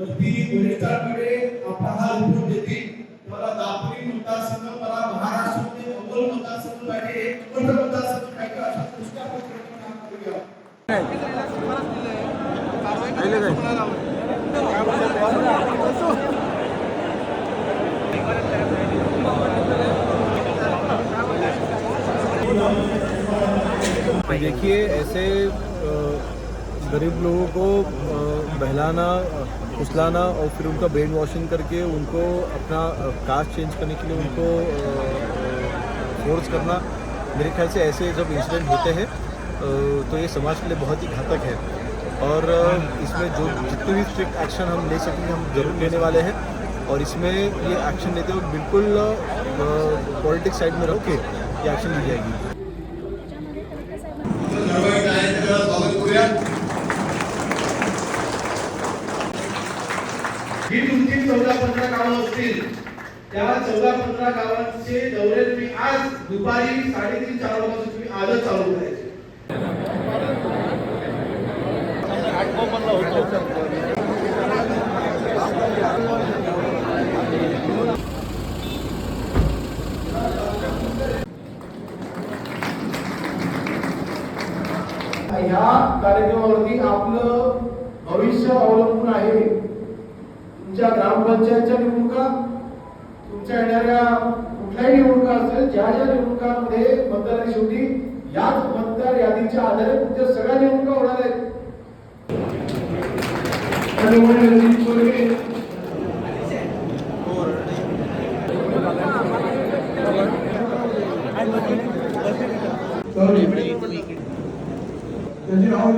ती वरिष्ठांकडे आपला हा रिपोर्ट देतील. मला दापोली मतदारसंघ, मला महाराष्ट्रामध्ये अव्वल मतदारसंघ पाहिजे, एक मतदारसंघ पाहिजे, अशा दृष्ट्या आपण काम करूया. देखिए, ऐसे गरीब लोगों को बहलाना, फुसलाना और फिर उनका ब्रेन वॉशिंग करके उनको अपना कास्ट चेंज करने के लिए उनको फोर्स करना, मेरे ख्याल से ऐसे जब इंसिडेंट होते हैं तो ये समाज के लिए बहुत ही घातक है। और इसमें जो जितने भी स्ट्रिक्ट एक्शन हम ले सकेंगे हम जरूर लेने वाले हैं। और इसमें ये एक्शन लेते हुए बिल्कुल पॉलिटिक्स साइड में रख के ये एक्शन ली जाएगी। ही तुमची 14-15 गावं असतील, त्या 14-15 गावांचे दौरे तुम्ही आज दुपारी 3:30-4 वाजता तुम्ही आजच चालू करायचे. ह्या कार्यक्रमावरती आपलं भविष्य अवलंबून आहे. तुमच्या ग्रामपंचायतच्या निवडणुका, तुमच्या येणाऱ्या कुठल्याही निवडणुका असेल, ज्या ज्या निवडणुकांमध्ये मतदारांनी शेवटी याच मतदार यादीच्या आधारे तुमच्या सगळ्या निवडणुका होणार आहेत. त्याची नाव